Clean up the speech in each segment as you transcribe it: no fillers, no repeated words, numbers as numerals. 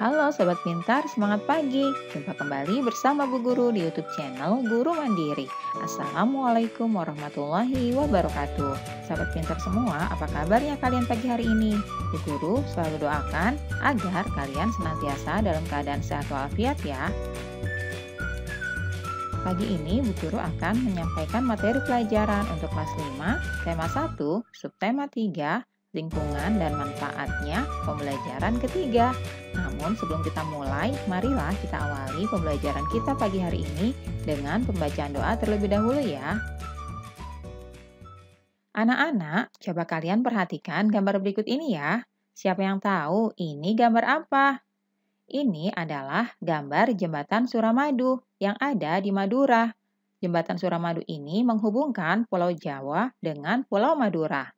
Halo Sobat Pintar, semangat pagi. Jumpa kembali bersama Bu Guru di YouTube channel Guru Mandiri. Assalamualaikum warahmatullahi wabarakatuh. Sahabat pintar semua, apa kabarnya kalian pagi hari ini? Bu Guru selalu doakan agar kalian senantiasa dalam keadaan sehat walafiat ya. Pagi ini Bu Guru akan menyampaikan materi pelajaran untuk kelas 5, tema 1, subtema 3, lingkungan dan manfaatnya, pembelajaran ketiga. Namun sebelum kita mulai, marilah kita awali pembelajaran kita pagi hari ini dengan pembacaan doa terlebih dahulu ya. Anak-anak, coba kalian perhatikan gambar berikut ini ya. Siapa yang tahu ini gambar apa? Ini adalah gambar Jembatan Suramadu yang ada di Madura. Jembatan Suramadu ini menghubungkan Pulau Jawa dengan Pulau Madura.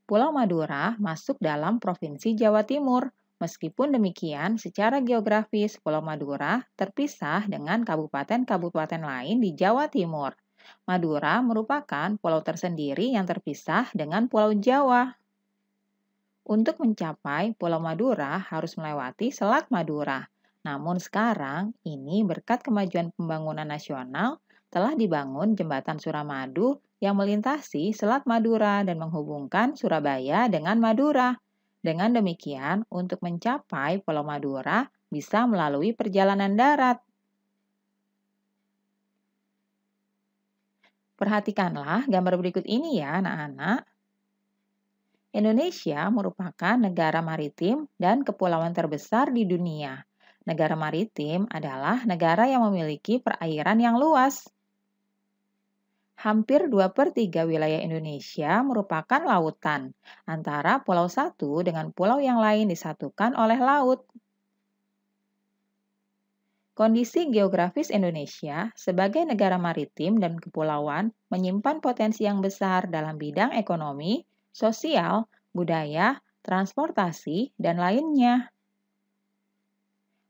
Pulau Madura masuk dalam Provinsi Jawa Timur. Meskipun demikian, secara geografis Pulau Madura terpisah dengan kabupaten-kabupaten lain di Jawa Timur. Madura merupakan pulau tersendiri yang terpisah dengan Pulau Jawa. Untuk mencapai Pulau Madura harus melewati Selat Madura. Namun sekarang, ini berkat kemajuan pembangunan nasional, telah dibangun Jembatan Suramadu yang melintasi Selat Madura dan menghubungkan Surabaya dengan Madura. Dengan demikian, untuk mencapai Pulau Madura bisa melalui perjalanan darat. Perhatikanlah gambar berikut ini ya anak-anak. Indonesia merupakan negara maritim dan kepulauan terbesar di dunia. Negara maritim adalah negara yang memiliki perairan yang luas. Hampir 2/3 wilayah Indonesia merupakan lautan, antara pulau satu dengan pulau yang lain disatukan oleh laut. Kondisi geografis Indonesia sebagai negara maritim dan kepulauan menyimpan potensi yang besar dalam bidang ekonomi, sosial, budaya, transportasi, dan lainnya.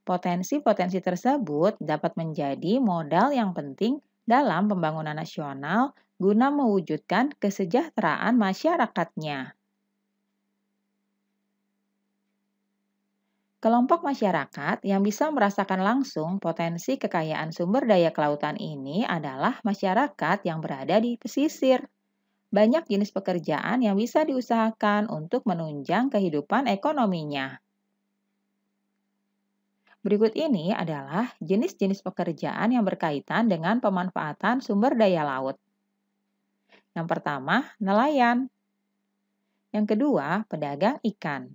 Potensi-potensi tersebut dapat menjadi modal yang penting dalam pembangunan nasional guna mewujudkan kesejahteraan masyarakatnya. Kelompok masyarakat yang bisa merasakan langsung potensi kekayaan sumber daya kelautan ini adalah masyarakat yang berada di pesisir. Banyak jenis pekerjaan yang bisa diusahakan untuk menunjang kehidupan ekonominya. Berikut ini adalah jenis-jenis pekerjaan yang berkaitan dengan pemanfaatan sumber daya laut. Yang pertama, nelayan. Yang kedua, pedagang ikan.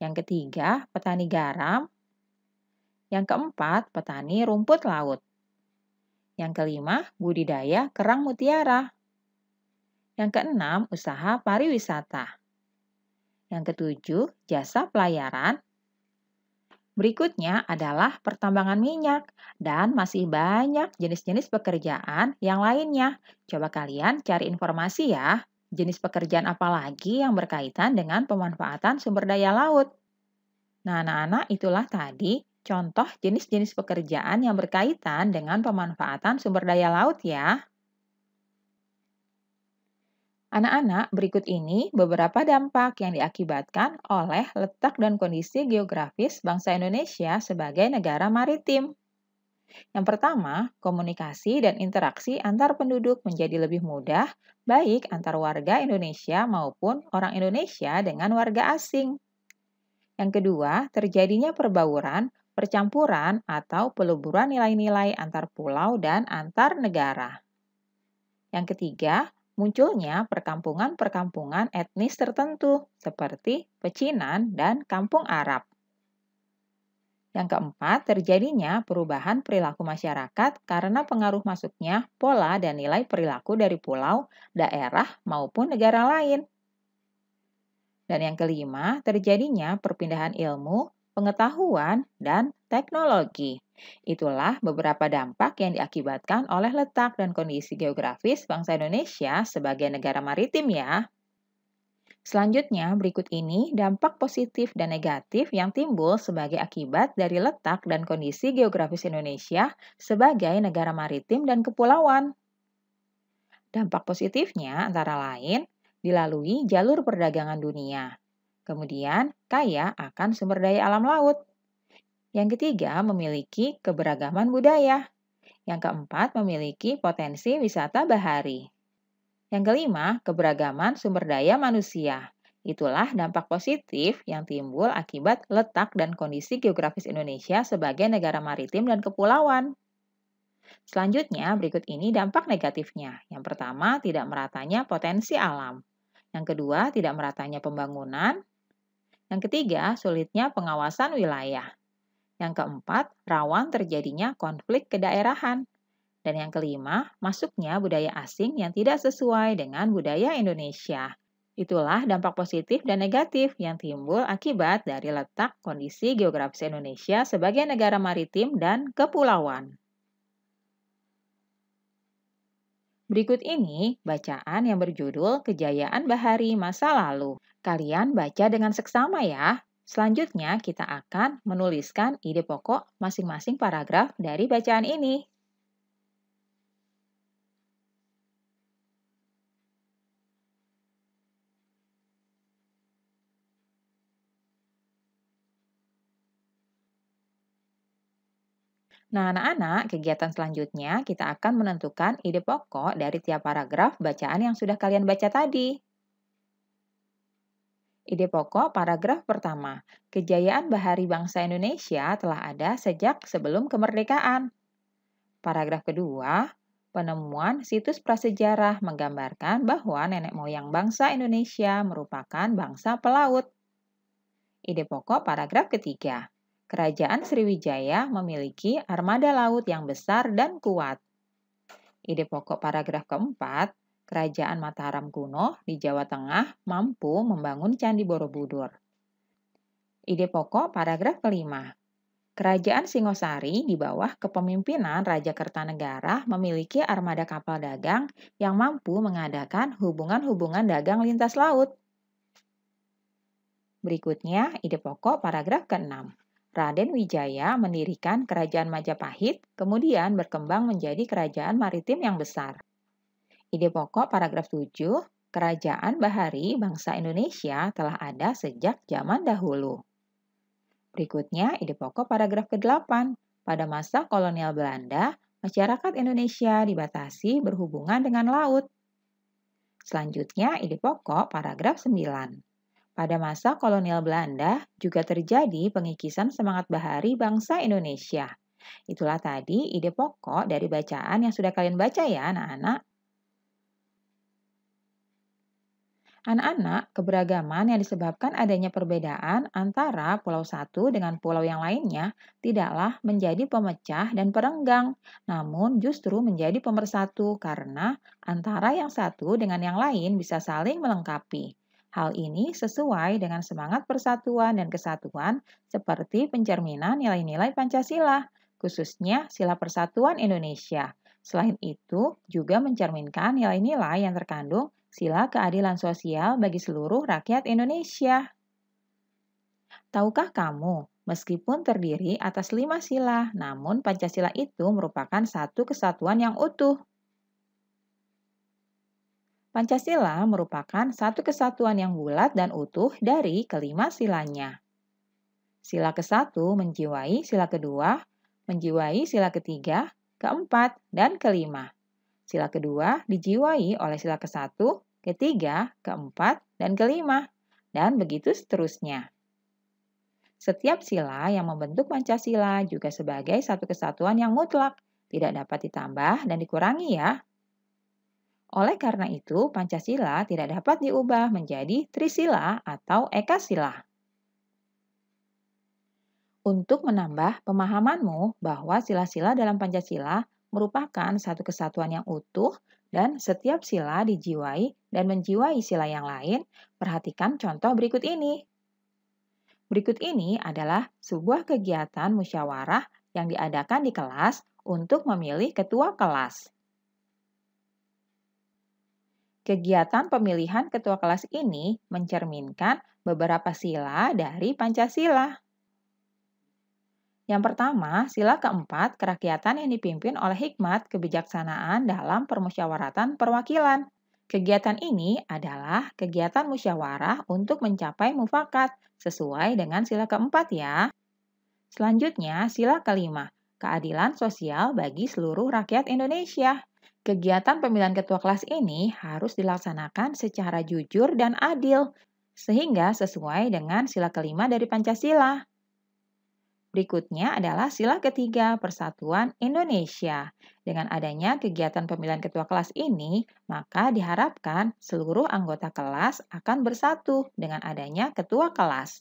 Yang ketiga, petani garam. Yang keempat, petani rumput laut. Yang kelima, budidaya kerang mutiara. Yang keenam, usaha pariwisata. Yang ketujuh, jasa pelayaran. Berikutnya adalah pertambangan minyak dan masih banyak jenis-jenis pekerjaan yang lainnya. Coba kalian cari informasi ya. Jenis pekerjaan apa lagi yang berkaitan dengan pemanfaatan sumber daya laut? Nah, anak-anak, itulah tadi contoh jenis-jenis pekerjaan yang berkaitan dengan pemanfaatan sumber daya laut ya. Anak-anak, berikut ini beberapa dampak yang diakibatkan oleh letak dan kondisi geografis bangsa Indonesia sebagai negara maritim. Yang pertama, komunikasi dan interaksi antar penduduk menjadi lebih mudah, baik antar warga Indonesia maupun orang Indonesia dengan warga asing. Yang kedua, terjadinya perbauran, percampuran, atau peluburan nilai-nilai antar pulau dan antar negara. Yang ketiga, munculnya perkampungan-perkampungan etnis tertentu seperti pecinan dan kampung Arab. Yang keempat, terjadinya perubahan perilaku masyarakat karena pengaruh masuknya pola dan nilai perilaku dari pulau, daerah, maupun negara lain. Dan yang kelima, terjadinya perpindahan ilmu, pengetahuan, dan teknologi. Itulah beberapa dampak yang diakibatkan oleh letak dan kondisi geografis bangsa Indonesia sebagai negara maritim ya. Selanjutnya, berikut ini dampak positif dan negatif yang timbul sebagai akibat dari letak dan kondisi geografis Indonesia sebagai negara maritim dan kepulauan. Dampak positifnya antara lain dilalui jalur perdagangan dunia. Kemudian, kaya akan sumber daya alam laut. Yang ketiga, memiliki keberagaman budaya. Yang keempat, memiliki potensi wisata bahari. Yang kelima, keberagaman sumber daya manusia. Itulah dampak positif yang timbul akibat letak dan kondisi geografis Indonesia sebagai negara maritim dan kepulauan. Selanjutnya, berikut ini dampak negatifnya. Yang pertama, tidak meratanya potensi alam. Yang kedua, tidak meratanya pembangunan. Yang ketiga, sulitnya pengawasan wilayah. Yang keempat, rawan terjadinya konflik kedaerahan. Dan yang kelima, masuknya budaya asing yang tidak sesuai dengan budaya Indonesia. Itulah dampak positif dan negatif yang timbul akibat dari letak kondisi geografis Indonesia sebagai negara maritim dan kepulauan. Berikut ini bacaan yang berjudul Kejayaan Bahari Masa Lalu. Kalian baca dengan seksama ya. Selanjutnya kita akan menuliskan ide pokok masing-masing paragraf dari bacaan ini. Nah, anak-anak, kegiatan selanjutnya kita akan menentukan ide pokok dari tiap paragraf bacaan yang sudah kalian baca tadi. Ide pokok paragraf pertama, kejayaan bahari bangsa Indonesia telah ada sejak sebelum kemerdekaan. Paragraf kedua, penemuan situs prasejarah menggambarkan bahwa nenek moyang bangsa Indonesia merupakan bangsa pelaut. Ide pokok paragraf ketiga, Kerajaan Sriwijaya memiliki armada laut yang besar dan kuat. Ide pokok paragraf keempat, Kerajaan Mataram kuno di Jawa Tengah mampu membangun Candi Borobudur. Ide pokok paragraf kelima, Kerajaan Singosari di bawah kepemimpinan Raja Kertanegara memiliki armada kapal dagang yang mampu mengadakan hubungan-hubungan dagang lintas laut. Berikutnya, ide pokok paragraf ke-6. Raden Wijaya mendirikan Kerajaan Majapahit, kemudian berkembang menjadi kerajaan maritim yang besar. Ide pokok paragraf 7. Kerajaan Bahari bangsa Indonesia telah ada sejak zaman dahulu. Berikutnya, ide pokok paragraf ke-8. Pada masa kolonial Belanda, masyarakat Indonesia dibatasi berhubungan dengan laut. Selanjutnya, ide pokok paragraf 9. Pada masa kolonial Belanda juga terjadi pengikisan semangat bahari bangsa Indonesia. Itulah tadi ide pokok dari bacaan yang sudah kalian baca ya, anak-anak. Anak-anak, keberagaman yang disebabkan adanya perbedaan antara pulau satu dengan pulau yang lainnya tidaklah menjadi pemecah dan perenggang, namun justru menjadi pemersatu karena antara yang satu dengan yang lain bisa saling melengkapi. Hal ini sesuai dengan semangat persatuan dan kesatuan seperti pencerminan nilai-nilai Pancasila, khususnya Sila Persatuan Indonesia. Selain itu, juga mencerminkan nilai-nilai yang terkandung Sila keadilan sosial bagi seluruh rakyat Indonesia. Tahukah kamu, meskipun terdiri atas 5 sila, namun Pancasila itu merupakan satu kesatuan yang utuh. Pancasila merupakan satu kesatuan yang bulat dan utuh dari kelima silanya. Sila ke-1 menjiwai sila kedua, menjiwai sila ketiga, keempat, dan kelima. Sila kedua dijiwai oleh sila ke-1, ketiga, keempat, dan kelima, dan begitu seterusnya. Setiap sila yang membentuk Pancasila juga sebagai satu kesatuan yang mutlak, tidak dapat ditambah dan dikurangi ya. Oleh karena itu, Pancasila tidak dapat diubah menjadi Trisila atau Ekasila. Untuk menambah pemahamanmu bahwa sila-sila dalam Pancasila merupakan satu kesatuan yang utuh dan setiap sila dijiwai dan menjiwai sila yang lain, perhatikan contoh berikut ini. Berikut ini adalah sebuah kegiatan musyawarah yang diadakan di kelas untuk memilih ketua kelas. Kegiatan pemilihan ketua kelas ini mencerminkan beberapa sila dari Pancasila. Yang pertama, sila keempat, kerakyatan yang dipimpin oleh hikmat kebijaksanaan dalam permusyawaratan perwakilan. Kegiatan ini adalah kegiatan musyawarah untuk mencapai mufakat sesuai dengan sila keempat ya. Selanjutnya, sila kelima, keadilan sosial bagi seluruh rakyat Indonesia. Kegiatan pemilihan ketua kelas ini harus dilaksanakan secara jujur dan adil, sehingga sesuai dengan sila kelima dari Pancasila. Berikutnya adalah sila ketiga, Persatuan Indonesia. Dengan adanya kegiatan pemilihan ketua kelas ini, maka diharapkan seluruh anggota kelas akan bersatu dengan adanya ketua kelas.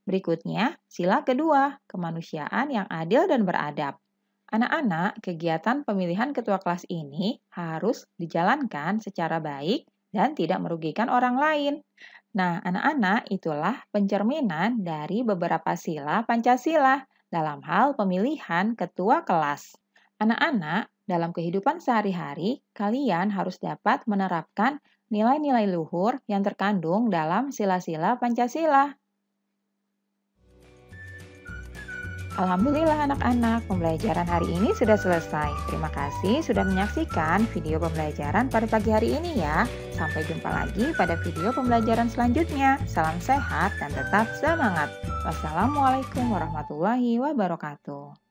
Berikutnya, sila kedua, kemanusiaan yang adil dan beradab. Anak-anak, kegiatan pemilihan ketua kelas ini harus dijalankan secara baik dan tidak merugikan orang lain. Nah, anak-anak, itulah pencerminan dari beberapa sila Pancasila dalam hal pemilihan ketua kelas. Anak-anak, dalam kehidupan sehari-hari, kalian harus dapat menerapkan nilai-nilai luhur yang terkandung dalam sila-sila Pancasila. Alhamdulillah anak-anak, pembelajaran hari ini sudah selesai. Terima kasih sudah menyaksikan video pembelajaran pada pagi hari ini ya. Sampai jumpa lagi pada video pembelajaran selanjutnya. Salam sehat dan tetap semangat. Wassalamualaikum warahmatullahi wabarakatuh.